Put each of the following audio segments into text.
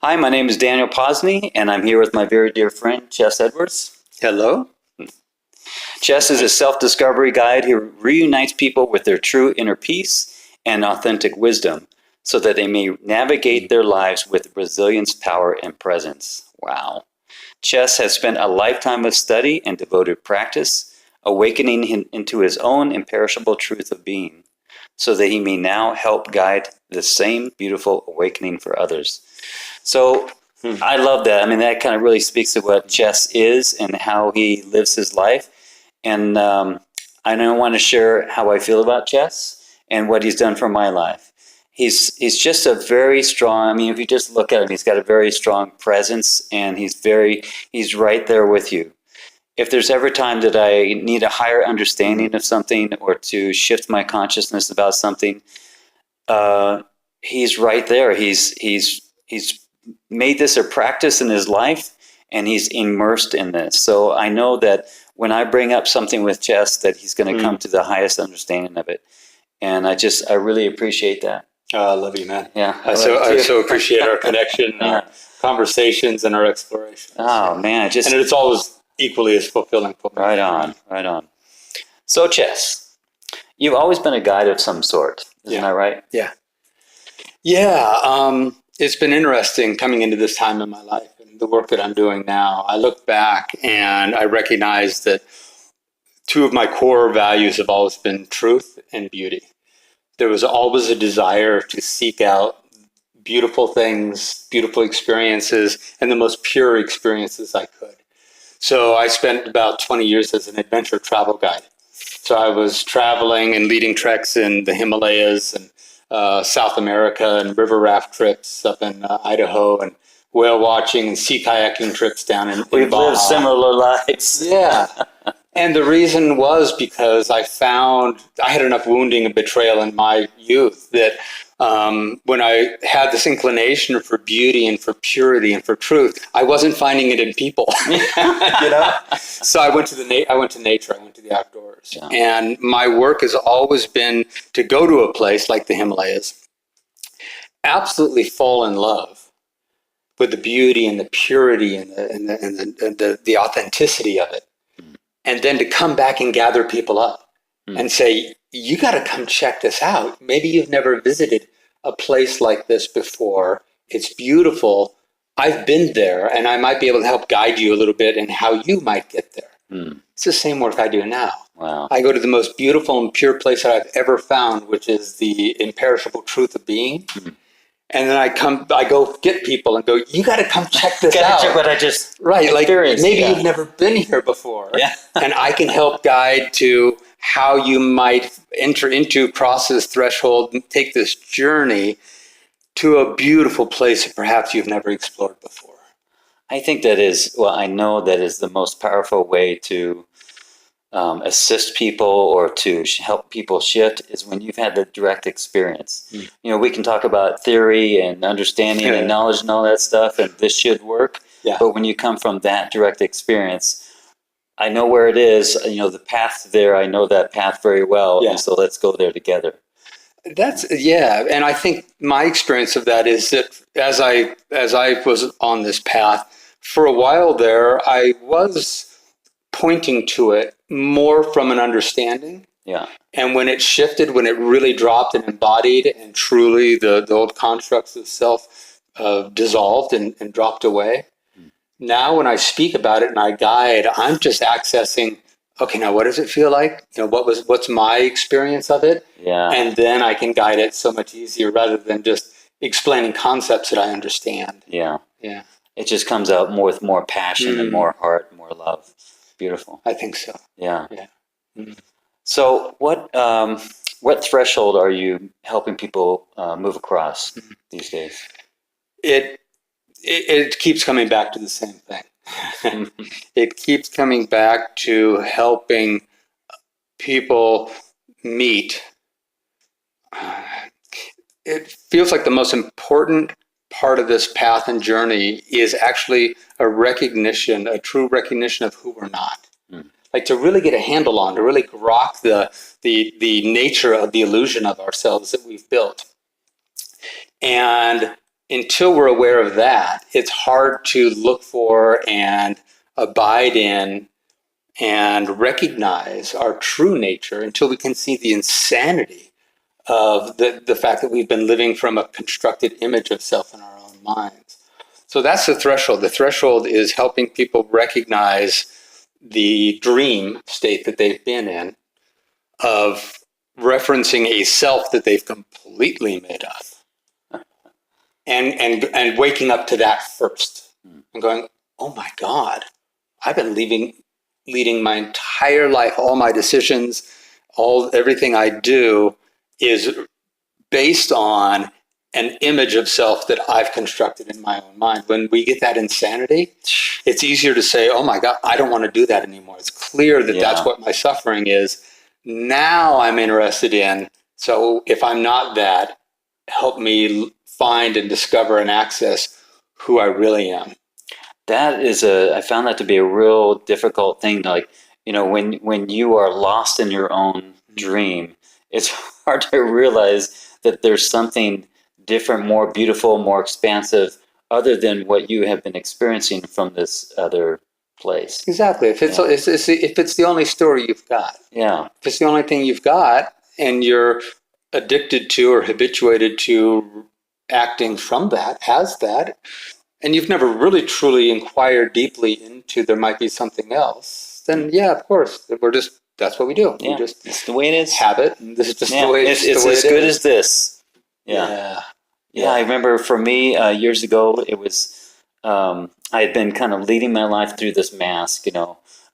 Hi, my name is Daniel Posney, and I'm here with my very dear friend, Chess Edwards. Hello. Chess is a self-discovery guide who reunites people with their true inner peace and authentic wisdom so that they may navigate their lives with resilience, power, and presence. Wow. Chess has spent a lifetime of study and devoted practice, awakening him into his own imperishable truth of being, so that he may now help guide the same beautiful awakening for others. So I love that. I mean, that kind of really speaks to what Chess is and how he lives his life. And I don't want to share how I feel about Chess and what he's done for my life. He's just a very strong, I mean, if you just look at him, he's got a very strong presence, and he's right there with you. If there's ever time that I need a higher understanding of something or to shift my consciousness about something, he's right there. He's made this a practice in his life, and he's immersed in this. So I know that when I bring up something with Chess, that he's going to come to the highest understanding of it. And I really appreciate that. I love you, man. Yeah, I so appreciate our connection, our conversations, and our explorations. Oh man, and it's always equally as fulfilling for me. Right on. So Chess, you've always been a guide of some sort, isn't that right? Yeah. It's been interesting coming into this time in my life and the work that I'm doing now. I look back and I recognize that two of my core values have always been truth and beauty. There was always a desire to seek out beautiful things, beautiful experiences, and the most pure experiences I could. So I spent about 20 years as an adventure travel guide. So I was traveling and leading treks in the Himalayas and South America, and river raft trips up in Idaho, and whale watching and sea kayaking trips down in We've Baja. lived similar lives. Yeah. And the reason was because I found I had enough wounding and betrayal in my youth that when I had this inclination for beauty and for purity and for truth, I wasn't finding it in people. So I went to nature. I went to the outdoors, and my work has always been to go to a place like the Himalayas, absolutely fall in love with the beauty and the purity and the authenticity of it. And then to come back and gather people up and say, you got to come check this out. Maybe you've never visited a place like this before. It's beautiful. I've been there, and I might be able to help guide you a little bit in how you might get there. It's the same work I do now. Wow. I go to the most beautiful and pure place that I've ever found, which is the imperishable truth of being. And then I go get people and go, you got to come check this out. Check what I just experienced. Maybe you've never been here before. Yeah. And I can help guide to how you might enter into, cross this threshold, and take this journey to a beautiful place that perhaps you've never explored before. I think I know that is the most powerful way to assist people or to help people shift is when you've had the direct experience. We can talk about theory and understanding and knowledge and all that stuff, and this should work. But when you come from that direct experience, I know where it is. The path there, I know that path very well. And so let's go there together. And I think my experience of that is that as I was on this path for a while there, I was pointing to it more from an understanding. And when it shifted, when it really dropped and embodied, and truly the old constructs of self dissolved and dropped away. Now when I speak about it and I guide, I'm just accessing, okay, now what does it feel like? What's my experience of it? And then I can guide it so much easier rather than just explaining concepts that I understand. It just comes out with more passion and more heart, more love. Beautiful. I think so. So what threshold are you helping people move across these days? It keeps coming back to the same thing. It keeps coming back to helping people meet. It feels like the most important part of this path and journey is actually a true recognition of who we're not. Like to really get a handle on, to really grok the nature of the illusion of ourselves that we've built. And until we're aware of that, it's hard to look for and abide in and recognize our true nature until we can see the insanity of the fact that we've been living from a constructed image of self in our own minds. So that's the threshold. The threshold is helping people recognize the dream state that they've been in of referencing a self that they've completely made up, and waking up to that first and going, oh my God, I've been leading my entire life, all my decisions, everything I do is based on an image of self that I've constructed in my own mind. When we get that insanity, it's easier to say, oh my God, I don't want to do that anymore. It's clear that that's what my suffering is. Now I'm interested in, so if I'm not that, help me find and discover and access who I really am. That is I found that to be a real difficult thing. Like, when you are lost in your own dream, it's hard to realize that there's something different, more beautiful, more expansive, other than what you have been experiencing from this other place. Exactly. If it's the only story you've got. Yeah. If it's the only thing you've got and you're addicted to or habituated to acting from that, as that, and you've never really truly inquired deeply into there might be something else, then yeah, of course, that's what we do. Yeah. We just it's the way it is. have it. And this is just the way it's as good as this. Yeah. Yeah, I remember for me, years ago, it was, I had been kind of leading my life through this mask,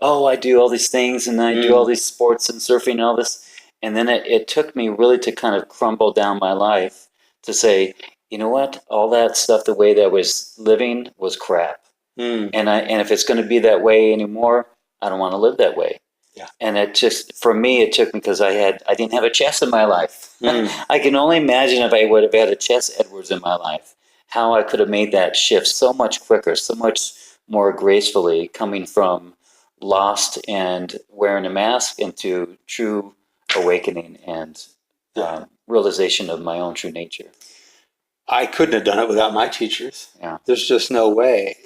oh, I do all these things and I do all these sports and surfing and all this. And then it took me really to kind of crumble down my life to say, you know what, all that stuff, the way that I was living was crap. And if it's going to be that way anymore, I don't want to live that way. Yeah. And it just, for me, it took me because I didn't have a Chess in my life. I can only imagine if I would have had a Chess Edwards in my life, how I could have made that shift so much quicker, so much more gracefully, coming from lost and wearing a mask into true awakening and realization of my own true nature. I couldn't have done it without my teachers. Yeah. There's just no way.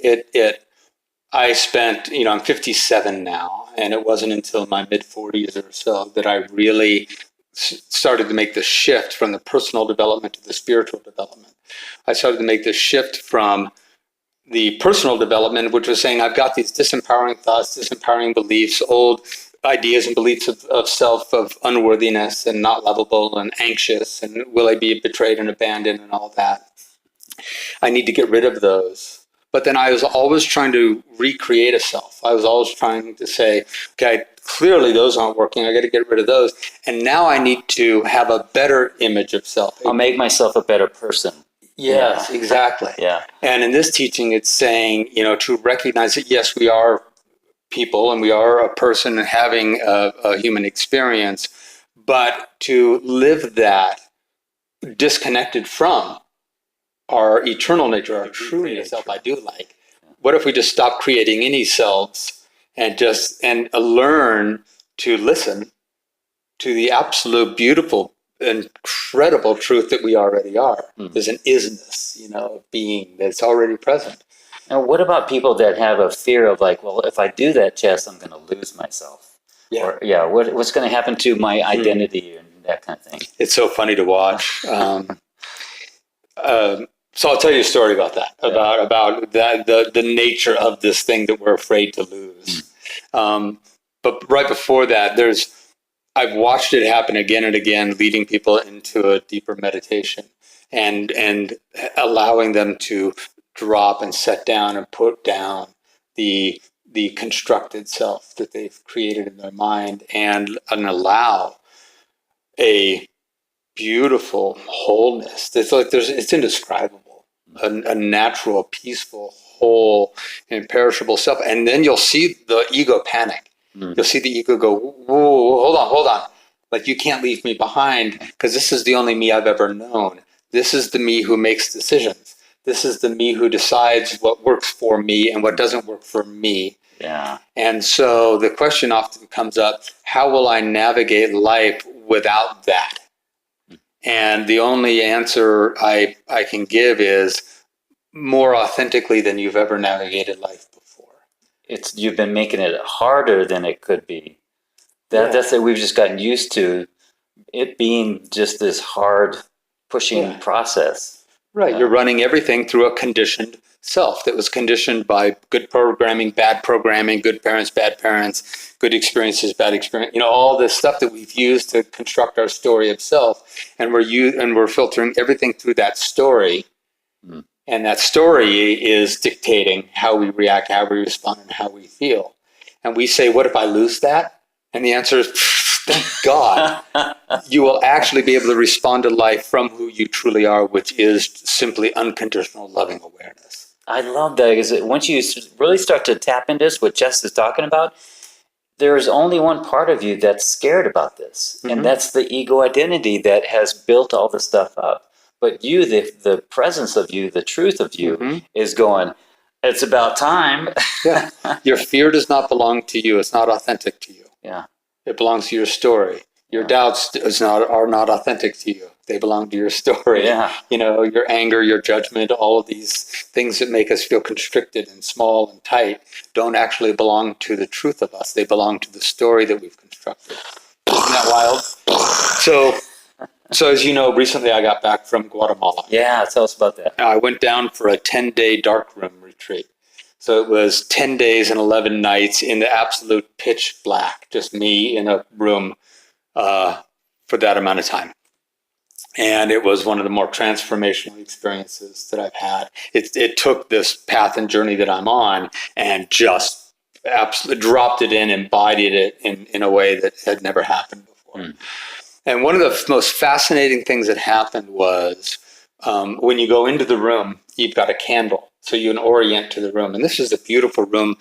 I spent, I'm 57 now, and it wasn't until my mid 40s or so that I really started to make the shift from the personal development to the spiritual development. I started to make the shift from the personal development, which was saying I've got these disempowering thoughts, disempowering beliefs, old ideas and beliefs of self, of unworthiness and not lovable and anxious and will I be betrayed and abandoned and all that. I need to get rid of those. But then I was always trying to recreate a self. I was always trying to say, okay, clearly those aren't working. I got to get rid of those. And now I need to have a better image of self. I'll make myself a better person. Yes, exactly. Yeah. And in this teaching, it's saying, to recognize that, yes, we are people and we are a person having a human experience, but to live that disconnected from our eternal nature, our true self, I do like. What if we just stop creating any selves and learn to listen to the absolute beautiful, incredible truth that we already are? There's an isness, of being that's already present. Now, what about people that have a fear of like, well, if I do that chess, I'm going to lose myself? Yeah. Or, what's going to happen to my identity and that kind of thing? It's so funny to watch. So I'll tell you a story about that, about that, the nature of this thing that we're afraid to lose. But right before that, I've watched it happen again and again, leading people into a deeper meditation and allowing them to drop and set down and put down the constructed self that they've created in their mind and allow a beautiful wholeness. It's indescribable. A natural, peaceful, whole, imperishable self. And then you'll see the ego panic. You'll see the ego go, whoa, hold on. Like, you can't leave me behind because this is the only me I've ever known. This is the me who makes decisions. This is the me who decides what works for me and what doesn't work for me. Yeah. And so the question often comes up, how will I navigate life without that? And the only answer I can give is more authentically than you've ever navigated life before. You've been making it harder than it could be. That's it. We've just gotten used to it being just this hard pushing process. Right. You're running everything through a conditioned self that was conditioned by good programming, good parents, bad parents, good experiences, bad experience. All this stuff that we've used to construct our story of self, and we're filtering everything through that story. Mm. And that story is dictating how we react, how we respond, and how we feel. And we say, what if I lose that? And the answer is, thank God. You will actually be able to respond to life from who you truly are, which is simply unconditional loving awareness. I love that, because once you really start to tap into this, what Jess is talking about, there is only one part of you that's scared about this. Mm-hmm. And that's the ego identity that has built all the stuff up. But you, the presence of you, the truth of you, mm-hmm. is going, it's about time. Yeah. Your fear does not belong to you. It's not authentic to you. Yeah. It belongs to your story. Your doubts are not authentic to you. They belong to your story. Yeah. Your anger, your judgment, all of these things that make us feel constricted and small and tight don't actually belong to the truth of us. They belong to the story that we've constructed. Isn't that wild? So as you know, recently I got back from Guatemala. Yeah, tell us about that. I went down for a 10-day darkroom retreat. So it was 10 days and 11 nights in the absolute pitch black, just me in a room for that amount of time. And it was one of the more transformational experiences that I've had. It took this path and journey that I'm on and just absolutely dropped it in, embodied it in a way that had never happened before. Mm. And one of the most fascinating things that happened was when you go into the room, you've got a candle. So you can orient to the room. And this is a beautiful room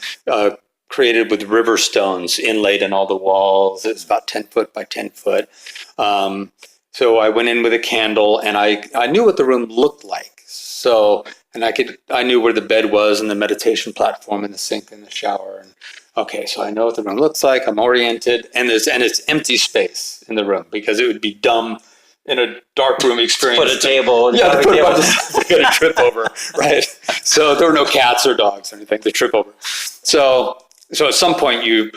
created with river stones inlaid in all the walls. It's about 10 foot by 10 foot. So I went in with a candle, and I knew what the room looked like. So, and I knew where the bed was and the meditation platform and the sink and the shower. And okay, so I know what the room looks like. I'm oriented, and it's empty space in the room, because it would be dumb in a dark room experience. Put a table. Yeah, to put a bunch of going to trip over, right? So there were no cats or dogs or anything to trip over. So at some point you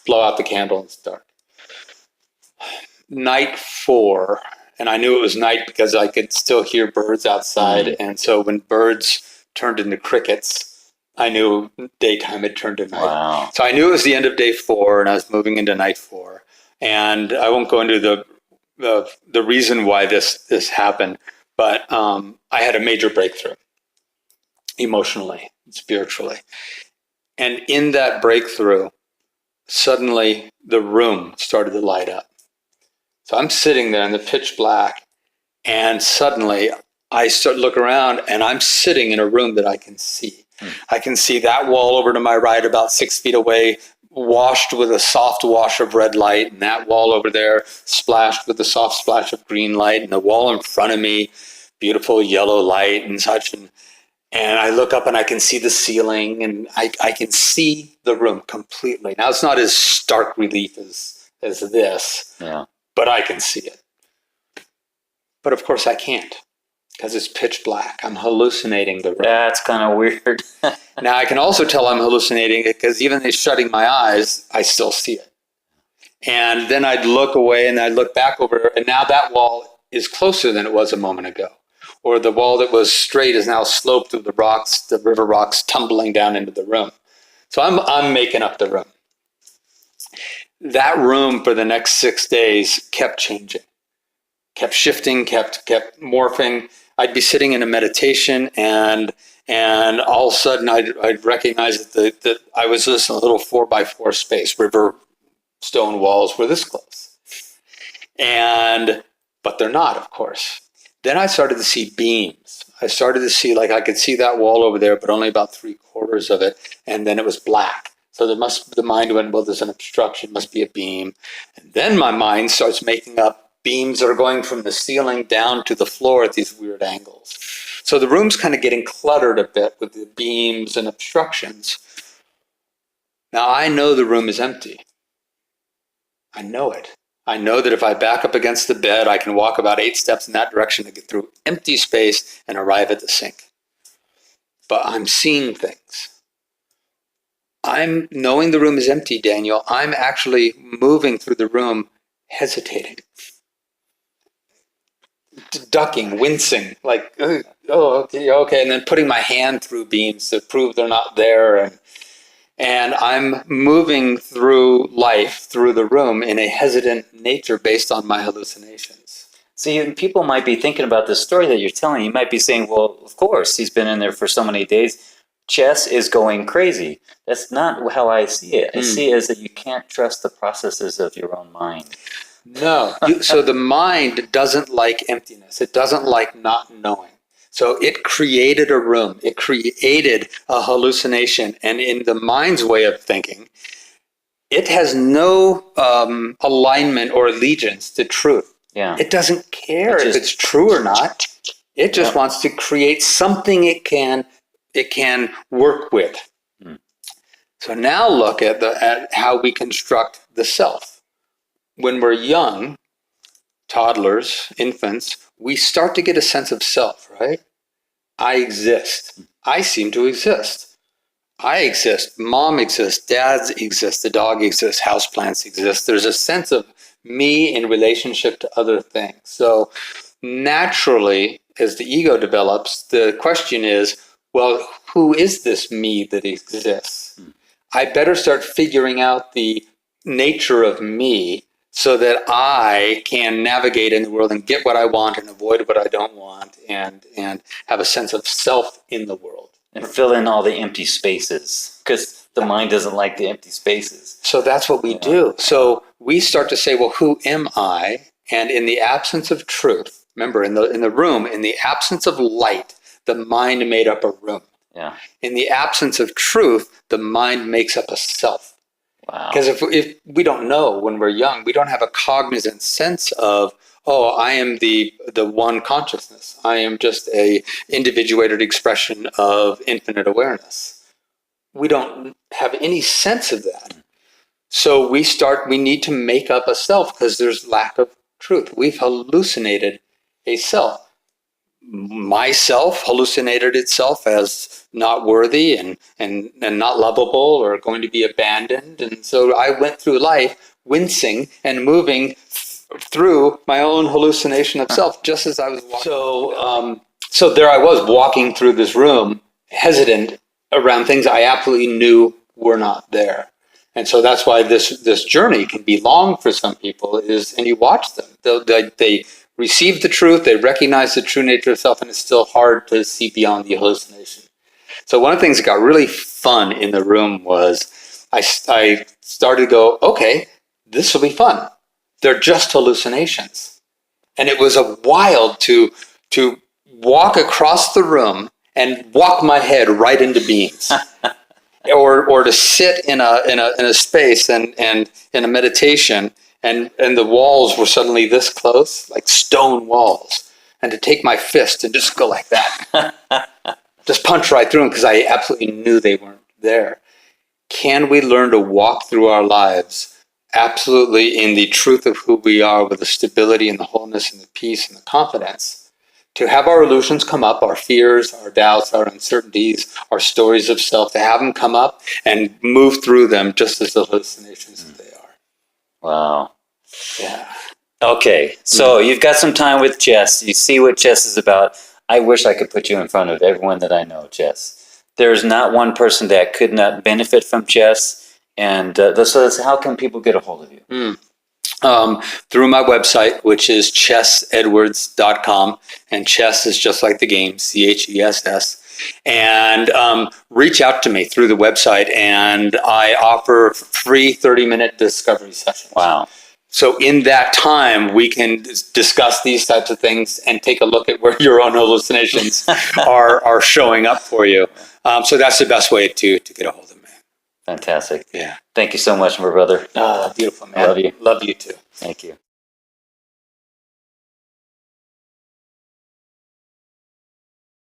blow out the candle and it's dark. Night 4, and I knew it was night because I could still hear birds outside. Mm-hmm. And so when birds turned into crickets, I knew daytime had turned to night. Wow. So I knew it was the end of day 4, and I was moving into night 4. And I won't go into the reason why this happened, but I had a major breakthrough emotionally, spiritually. And in that breakthrough, suddenly the room started to light up. So I'm sitting there in the pitch black, and suddenly I look around, and I'm sitting in a room that I can see. I can see that wall over to my right, about 6 feet away, washed with a soft wash of red light, and that wall over there splashed with a soft splash of green light, and the wall in front of me, beautiful yellow light and such. And I look up and I can see the ceiling, and I can see the room completely. Now, it's not as stark relief as this, yeah, but I can see it. But of course I can't, because it's pitch black. I'm hallucinating the room. That's kind of weird. Now, I can also tell I'm hallucinating it because even in shutting my eyes, I still see it. And then I'd look away and I'd look back over, and now that wall is closer than it was a moment ago. Or the wall that was straight is now sloped with the rocks, the river rocks tumbling down into the room. So I'm making up the room. That room for the next 6 days kept changing, kept shifting, kept morphing. I'd be sitting in a meditation, and all of a sudden I'd recognize that I was just in a little 4x4 space. River stone walls were this close. But they're not, of course. Then I started to see beams. I started to see, like, I could see that wall over there, but only about 3/4 of it. And then it was black. So the mind went, well, there's an obstruction, must be a beam. And then my mind starts making up beams that are going from the ceiling down to the floor at these weird angles. So the room's kind of getting cluttered a bit with the beams and obstructions. Now, I know the room is empty. I know it. I know that if I back up against the bed, I can walk about 8 steps in that direction to get through empty space and arrive at the sink. but I'm seeing things. I'm knowing the room is empty, Daniel. I'm actually moving through the room, hesitating, ducking, wincing, like, oh, okay, and then putting my hand through beams to prove they're not there. And I'm moving through life, through the room, in a hesitant nature based on my hallucinations. See, people might be thinking about this story that you're telling. You might be saying, well, of course, he's been in there for so many days. Chess is going crazy. That's not how I see it. I see it as that you can't trust the processes of your own mind. No. So the mind doesn't like emptiness. It doesn't like not knowing. So it created a room. It created a hallucination. And in the mind's way of thinking, it has no alignment or allegiance to truth. Yeah. It doesn't care if it's true or not. It just wants to create something it can work with. So now look at how we construct the self. When we're young, toddlers, infants, we start to get a sense of self, right? I exist. I seem to exist. I exist. Mom exists. Dad exists. The dog exists. Houseplants exist. There's a sense of me in relationship to other things. So naturally, as the ego develops, the question is, well, who is this me that exists? I better start figuring out the nature of me so that I can navigate in the world and get what I want and avoid what I don't want and have a sense of self in the world. And fill in all the empty spaces, because the mind doesn't like the empty spaces. So that's what we do. So we start to say, well, who am I? And in the absence of truth, remember, in the room, in the absence of light, the mind made up a room. Yeah. In the absence of truth, the mind makes up a self. Wow. Because if we don't know when we're young, we don't have a cognizant sense of, oh, I am the one consciousness. I am just a individuated expression of infinite awareness. We don't have any sense of that. So we need to make up a self because there's lack of truth. We've hallucinated a self. Myself hallucinated itself as not worthy and not lovable or going to be abandoned. And so I went through life wincing and moving through my own hallucination of self, just as I was walking. So there I was walking through this room, hesitant around things I absolutely knew were not there. And so that's why this journey can be long for some people, and you watch them. They receive the truth, they recognize the true nature of self, and it's still hard to see beyond the hallucination. So one of the things that got really fun in the room was I started to go, okay, this will be fun. They're just hallucinations. And it was a wild to walk across the room and walk my head right into beams. or to sit in a space and in a meditation and the walls were suddenly this close, like stone walls, and to take my fist and just go like that, just punch right through them because I absolutely knew they weren't there. Can we learn to walk through our lives absolutely in the truth of who we are, with the stability and the wholeness and the peace and the confidence, to have our illusions come up, our fears, our doubts, our uncertainties, our stories of self, to have them come up and move through them just as the hallucinations that they are. Wow. Yeah. Okay, so you've got some time with chess. You see what chess is about. I wish I could put you in front of everyone that I know, chess. There's not one person that could not benefit from chess. And so how can people get a hold of you? Through my website, which is chessedwards.com, and chess is just like the game, CHESS. And reach out to me through the website, and I offer free 30-minute discovery sessions. Wow. So in that time, we can discuss these types of things and take a look at where your own hallucinations are showing up for you. So that's the best way to get a hold of me. Fantastic. Yeah. Thank you so much, my brother. Beautiful, man. Love you. Love you too. Thank you.